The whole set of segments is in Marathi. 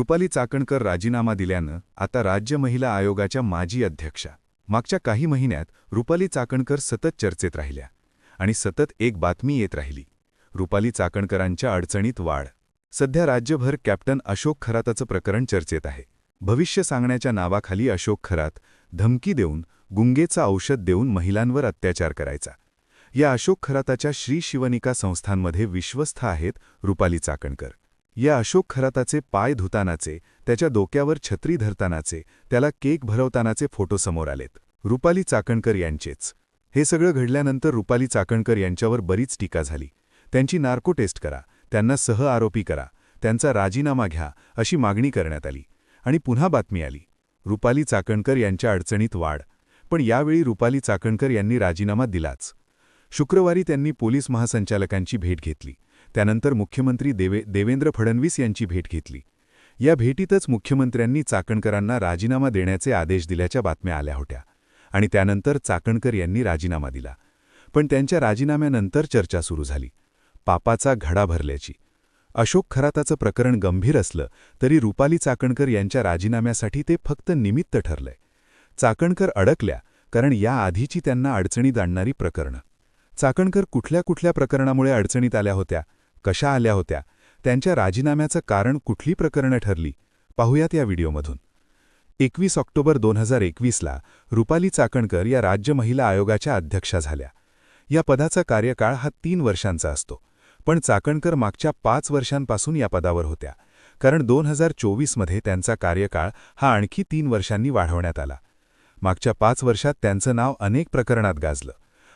रुपाली चाकणकर राजीनामा दिल्यानं आता राज्य महिला आयोगाच्या माजी अध्यक्षा मागच्या काही महिन्यात रुपाली चाकणकर सतत चर्चेत राहिल्या आणि सतत एक बातमी येत राहिली. रुपाली चाकणकरांच्या अडचणीत वाढ. सध्या राज्यभर कॅप्टन अशोक खराताचं प्रकरण चर्चेत आहे. भविष्य सांगण्याच्या नावाखाली अशोक खरात धमकी देऊन गुंगेचं औषध देऊन महिलांवर अत्याचार करायचा. या अशोक खराताच्या श्री शिवनिका संस्थांमध्ये विश्वस्त आहेत रुपाली चाकणकर. या अशोक खराताचे पाय धुतानाचे, त्याच्या डोक्यावर छत्री धरतानाचे, त्याला केक भरवतानाचे फोटो समोर आलेत. रुपाली चाकणकर यांचेच. हे सगळं घडल्यानंतर रुपाली चाकणकर यांच्यावर बरीच टीका झाली. त्यांची नार्को टेस्ट करा, त्यांना सहआरोपी करा, त्यांचा राजीनामा घ्या अशी मागणी करण्यात आली. आणि पुन्हा बातमी आली, रुपाली चाकणकर यांच्या अडचणीत वाढ. पण यावेळी रुपाली चाकणकर यांनी राजीनामा दिलाच. शुक्रवारी त्यांनी पोलीस महासंचालकांची भेट घेतली. त्यानंतर मुख्यमंत्री देवेंद्र फडणवीस यांची भेट घेतली. या भेटीतच मुख्यमंत्र्यांनी चाकणकरांना राजीनामा देण्याचे आदेश दिल्याच्या बातम्या आल्या होत्या आणि त्यानंतर चाकणकर यांनी राजीनामा दिला. पण त्यांच्या राजीनाम्यानंतर चर्चा सुरू झाली, पापाचा घडा भरल्याची. अशोक खराताचं प्रकरण गंभीर असलं तरी रुपाली चाकणकर यांच्या राजीनाम्यासाठी ते फक्त निमित्त ठरलंय. चाकणकर अडकल्या कारण याआधीची त्यांना अडचणीत आणणारी प्रकरणं. चाकणकर कुठल्या प्रकरणामुळे अडचणीत आल्या होत्या, कशा आल्या होत्या, त्यांच्या राजीनाम्याचं कारण कुठली प्रकरणं ठरली, पाहूयात या व्हिडिओमधून. 21 ऑक्टोबर 2021ला रुपाली चाकणकर या राज्य महिला आयोगाच्या अध्यक्षा झाल्या. या पदाचा कार्यकाळ हा 3 वर्षांचा असतो. पण चाकणकर मागच्या 5 वर्षांपासून या पदावर होत्या, कारण 2024मध्ये त्यांचा कार्यकाळ हा आणखी 3 वर्षांनी वाढवण्यात आला. मागच्या 5 वर्षात त्यांचं नाव अनेक प्रकरणात गाजलं.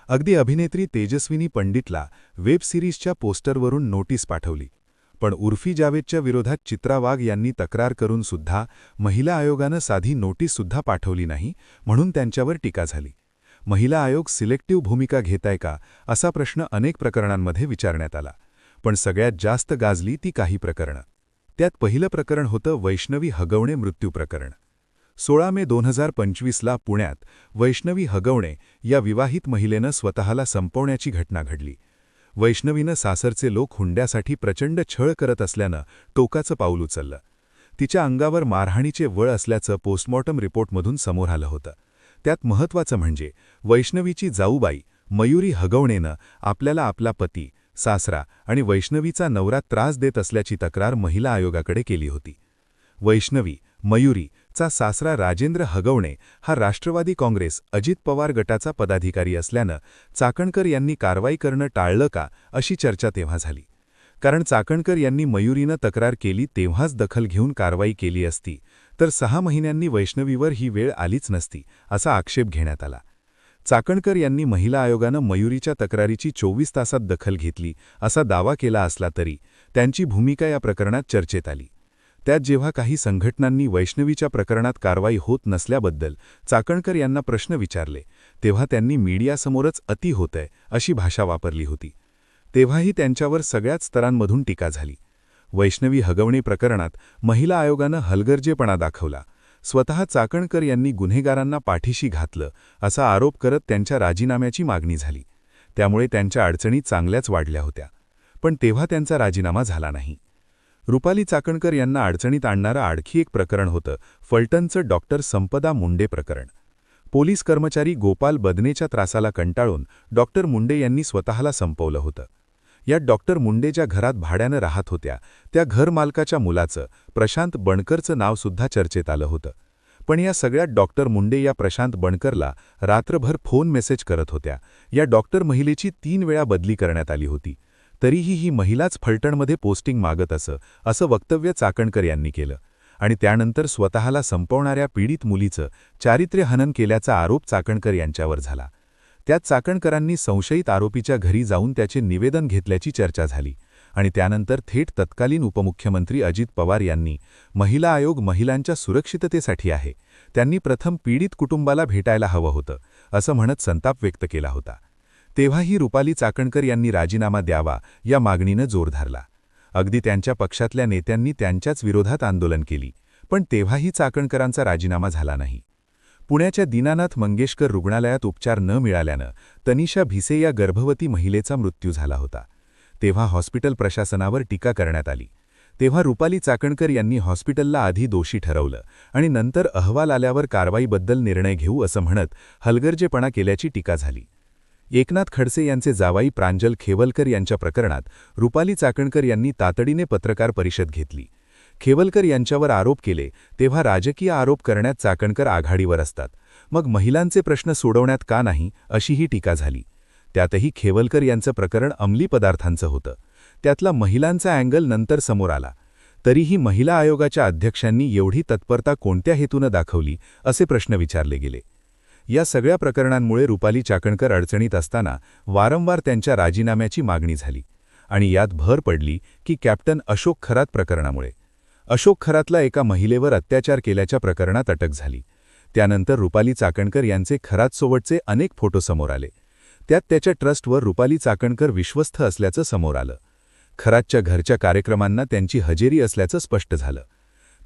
अगदी अभिनेत्री तेजस्विनी पंडितला वेब सिरीजच्या पोस्टरवरून नोटीस पाठवली. पण उर्फी जावेदच्या विरोधात चित्रा वाघ यांनी तक्रार करून सुद्धा महिला आयोगानं साधी नोटीससुद्धा पाठवली नाही, म्हणून त्यांच्यावर टीका झाली. महिला आयोग सिलेक्टिव्ह भूमिका घेताय का असा प्रश्न अनेक प्रकरणांमध्ये विचारण्यात आला. पण सगळ्यात जास्त गाजली ती काही प्रकरणं. त्यात पहिलं प्रकरण होतं वैष्णवी हगवणे मृत्यू प्रकरण. 16 मे 2025ला पुण्यात वैष्णवी हगवणे या विवाहित महिलेनं स्वतःला संपवण्याची घटना घडली. वैष्णवीनं सासरचे लोक हुंड्यासाठी प्रचंड छळ करत असल्यानं टोकाचं पाऊल उचललं. तिच्या अंगावर मारहाणीचे वळ असल्याचं पोस्टमॉर्टम रिपोर्टमधून समोर आलं होतं. त्यात महत्त्वाचं म्हणजे वैष्णवीची जाऊबाई मयुरी हगवणेनं आपल्याला आपला पती, सासरा आणि वैष्णवीचा नवरा त्रास देत असल्याची तक्रार महिला आयोगाकडे केली होती. वैष्णवी, मयुरी चा सासरा राजेंद्र हगवणे हा राष्ट्रवादी काँग्रेस अजित पवार गटाचा पदाधिकारी असल्यानं चाकणकर यांनी कारवाई करणं टाळलं का अशी चर्चा तेव्हा झाली. कारण चाकणकर यांनी मयुरीनं तक्रार केली तेव्हाच दखल घेऊन कारवाई केली असती तर 6 महिन्यांनी वैष्णवीवर ही वेळ आलीच नसती असा आक्षेप घेण्यात आला. चाकणकर यांनी महिला आयोगानं मयुरीच्या तक्रारीची 24 तासात दखल घेतली असा दावा केला असला तरी त्यांची भूमिका या प्रकरणात चर्चेत आली. त्यात जेव्हा काही संघटनांनी वैष्णवीच्या प्रकरणात कारवाई होत नसल्याबद्दल चाकणकर यांना प्रश्न विचारले तेव्हा त्यांनी मीडियासमोरच अति होतंय अशी भाषा वापरली होती. तेव्हाही त्यांच्यावर सगळ्याच स्तरांमधून टीका झाली. वैष्णवी हगवणे प्रकरणात महिला आयोगानं हलगर्जेपणा दाखवला. स्वतः चाकणकर यांनी गुन्हेगारांना पाठीशी घातलं असा आरोप करत त्यांच्या राजीनाम्याची मागणी झाली. त्यामुळे त्यांच्या अडचणी चांगल्याच वाढल्या होत्या. पण तेव्हा त्यांचा राजीनामा झाला नाही. रुपाली चाकणकर यांना अडचणीत आणणारं आणखी एक प्रकरण होतं फलटणचं डॉक्टर संपदा मुंडे प्रकरण. पोलीस कर्मचारी गोपाल बदनेच्या त्रासाला कंटाळून डॉक्टर मुंडे यांनी स्वतःला संपवलं होतं. यात डॉक्टर मुंडे ज्या घरात भाड्यानं राहत होत्या त्या घरमालकाच्या मुलाचं प्रशांत बणकरचं नावसुद्धा चर्चेत आलं होतं. पण या सगळ्यात डॉक्टर मुंडे या प्रशांत बणकरला रात्रभर फोन मेसेज करत होत्या. या डॉक्टर महिलेची 3 वेळा बदली करण्यात आली होती. तरीही ही महिलाच फलटणमध्ये पोस्टिंग मागत असं वक्तव्य चाकणकर यांनी केलं. आणि त्यानंतर स्वतःला संपवणाऱ्या पीडित मुलीचं चारित्र्यहनन केल्याचा आरोप चाकणकर यांच्यावर झाला. त्यात चाकणकरांनी संशयित आरोपीच्या घरी जाऊन त्याचे निवेदन घेतल्याची चर्चा झाली. आणि त्यानंतर थेट तत्कालीन उपमुख्यमंत्री अजित पवार यांनी महिला आयोग महिलांच्या सुरक्षिततेसाठी आहे, त्यांनी प्रथम पीडित कुटुंबाला भेटायला हवं होतं असं म्हणत संताप व्यक्त केला होता. तेव्हाही रुपाली चाकणकर यांनी राजीनामा द्यावा या मागणीनं जोर धरला. अगदी त्यांच्या पक्षातल्या नेत्यांनी त्यांच्याच विरोधात आंदोलन केली. पण तेव्हाही चाकणकरांचा राजीनामा झाला नाही. पुण्याच्या दीनानाथ मंगेशकर रुग्णालयात उपचार न मिळाल्यानं तनिषा भिसे या गर्भवती महिलेचा मृत्यू झाला होता. तेव्हा हॉस्पिटल प्रशासनावर टीका करण्यात आली. तेव्हा रुपाली चाकणकर यांनी हॉस्पिटलला आधी दोषी ठरवलं आणि नंतर अहवाल आल्यावर कारवाईबद्दल निर्णय घेऊ असं म्हणत हलगर्जेपणा केल्याची टीका झाली. एकनाथ खडसे यांचे जावाई प्रांजल खेवलकर यांच्या प्रकरणात रुपाली चाकणकर यांनी तातडीने पत्रकार परिषद घेतली. खेवलकर यांच्यावर आरोप केले तेव्हा राजकीय आरोप करण्यात चाकणकर आघाडीवर असतात, मग महिलांचे प्रश्न सोडवण्यात का नाही, अशीही टीका झाली. त्यातही खेवलकर यांचं प्रकरण अंमली पदार्थांचं होतं. त्यातला महिलांचा अँगल नंतर समोर आला. तरीही महिला आयोगाच्या अध्यक्षांनी एवढी तत्परता कोणत्या हेतूनं दाखवली, असे प्रश्न विचारले गेले. या सगळ्या प्रकरणांमुळे रुपाली चाकणकर अडचणीत असताना वारंवार त्यांच्या राजीनाम्याची मागणी झाली आणि यात भर पडली की कॅप्टन अशोक खरात प्रकरणामुळे. अशोक खरातला एका महिलेवर अत्याचार केल्याच्या प्रकरणात अटक झाली. त्यानंतर रुपाली चाकणकर यांचे खरातसोबतचे अनेक फोटो समोर आले. त्यात त्याच्या ट्रस्टवर रुपाली चाकणकर विश्वस्त असल्याचं समोर आलं. खरातच्या घरच्या कार्यक्रमांना त्यांची हजेरी असल्याचं स्पष्ट झालं.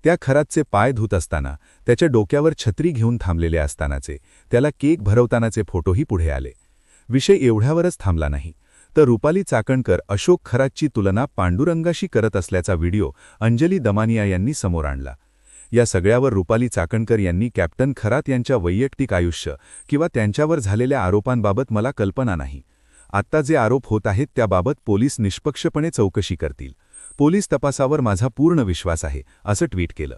त्या खरातचे पाय धुत असताना, त्याच्या डोक्यावर छत्री घेऊन थांबलेले असतानाचे, त्याला केक भरवतानाचे फोटोही पुढे आले. विषय एवढ्यावरच थांबला नाही, तर रुपाली चाकणकर अशोक खरातची तुलना पांडुरंगाशी करत असल्याचा व्हिडिओ अंजली दमानिया यांनी समोर आणला. या सगळ्यावर रुपाली चाकणकर यांनी कॅप्टन खरात यांच्या वैयक्तिक आयुष्य किंवा त्यांच्यावर झालेल्या आरोपांबाबत मला कल्पना नाही. आत्ता जे आरोप होत आहेत त्याबाबत पोलीस निष्पक्षपणे चौकशी करतील. पोलीस तपासावर माझा पूर्ण विश्वास आहे, असं ट्विट केलं.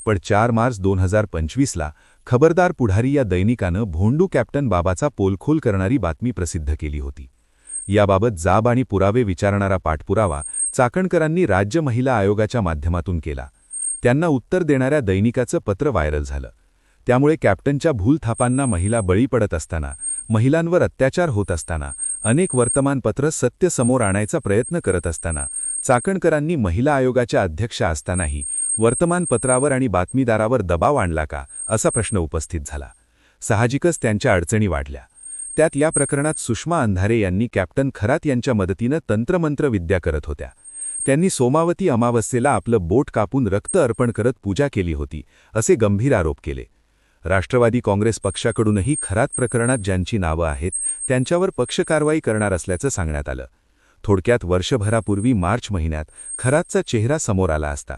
पण 4 मार्च 2025ला खबरदार पुढारी या दैनिकानं भोंडू कॅप्टन बाबाचा पोलखोल करणारी बातमी प्रसिद्ध केली होती. याबाबत जाब आणि पुरावे विचारणारा पाठपुरावा चाकणकरांनी राज्य महिला आयोगाच्या माध्यमातून केला. त्यांना उत्तर देणाऱ्या दैनिकाचं पत्र व्हायरल झालं. त्यामुळे कॅप्टनच्या भूलथापांना महिला बळी पडत असताना, महिलांवर अत्याचार होत असताना, अनेक वर्तमानपत्र सत्य समोर आणायचा प्रयत्न करत असताना, चाकणकरांनी महिला आयोगाच्या अध्यक्षा असतानाही वर्तमानपत्रावर आणि बातमीदारावर दबाव आणला का, असा प्रश्न उपस्थित झाला. साहजिकच त्यांच्या अडचणी वाढल्या. त्यात या प्रकरणात सुषमा अंधारे यांनी कॅप्टन खरात यांच्या मदतीनं तंत्रमंत्र विद्या करत होत्या. त्यांनी सोमावती अमावस्येला आपलं बोट कापून रक्त अर्पण करत पूजा केली होती, असे गंभीर आरोप केले. राष्ट्रवादी काँग्रेस पक्षाकडूनही खरात प्रकरणात ज्यांची नावं आहेत त्यांच्यावर पक्षकारवाई करणार असल्याचं सांगण्यात आलं. थोडक्यात वर्षभरापूर्वी मार्च महिन्यात खरातचा चेहरा समोर आला असता.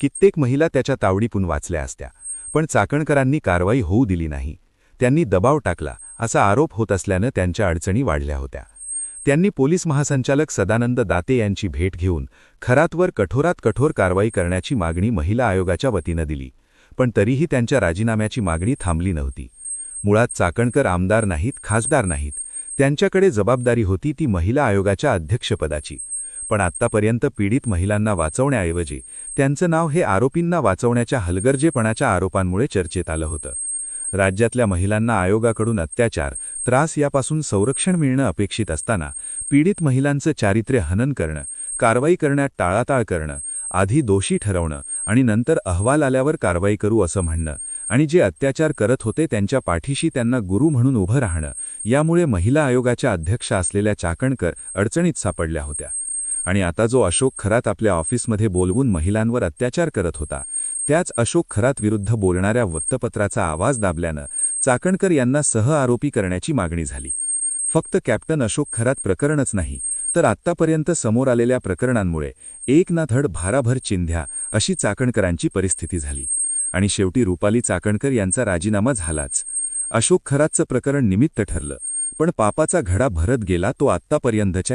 कित्येक महिला त्याच्या तावडीतून वाचल्या असत्या. पण चाकणकरांनी कारवाई होऊ दिली नाही. त्यांनी दबाव टाकला असा आरोप होत असल्यानं त्यांच्या अडचणी वाढल्या होत्या. त्यांनी पोलीस महासंचालक सदानंद दाते यांची भेट घेऊन खरातवर कठोरात कठोर कारवाई करण्याची मागणी महिला आयोगाच्या वतीनं दिली. पण तरीही त्यांच्या राजीनाम्याची मागणी थांबली नव्हती. मुळात चाकणकर आमदार नाहीत, खासदार नाहीत. त्यांच्याकडे जबाबदारी होती ती महिला आयोगाच्या अध्यक्षपदाची. पण आत्तापर्यंत पीडित महिलांना वाचवण्याऐवजी त्यांचं नाव हे आरोपींना वाचवण्याच्या हलगर्जेपणाच्या आरोपांमुळे चर्चेत आलं होतं. राज्यातल्या महिलांना आयोगाकडून अत्याचार, त्रास यापासून संरक्षण मिळणं अपेक्षित असताना पीडित महिलांचं चारित्र्य हनन करणं, कारवाई करण्यात टाळाटाळ करणं, आधी दोषी ठरवणं आणि नंतर अहवाल आल्यावर कारवाई करू असं म्हणणं आणि जे अत्याचार करत होते त्यांच्या पाठीशी त्यांना गुरु म्हणून उभं राहणं, यामुळे महिला आयोगाच्या अध्यक्षा असलेल्या चाकणकर अडचणीत सापडल्या होत्या. आणि आता जो अशोक खरात आपल्या ऑफिसमध्ये बोलवून महिलांवर अत्याचार करत होता, त्याच अशोक खरात विरुद्ध बोलणाऱ्या वृत्तपत्राचा आवाज दाबल्यानं चाकणकर यांना सहआरोपी करण्याची मागणी झाली. फक्त कॅप्टन अशोक खरात प्रकरणच नाही, तर आत्तापर्यंत समोर आलेल्या प्रकरणांमुळे एक ना धड भाराभर चिंध्या अशी चाकणकरांची परिस्थिती झाली. आणि शेवटी रुपाली चाकणकर यांचा राजीनामा झालाच. अशोक खरातचं प्रकरण निमित्त ठरलं, पण पापाचा घडा भरत गेला तो आत्तापर्यंतच्या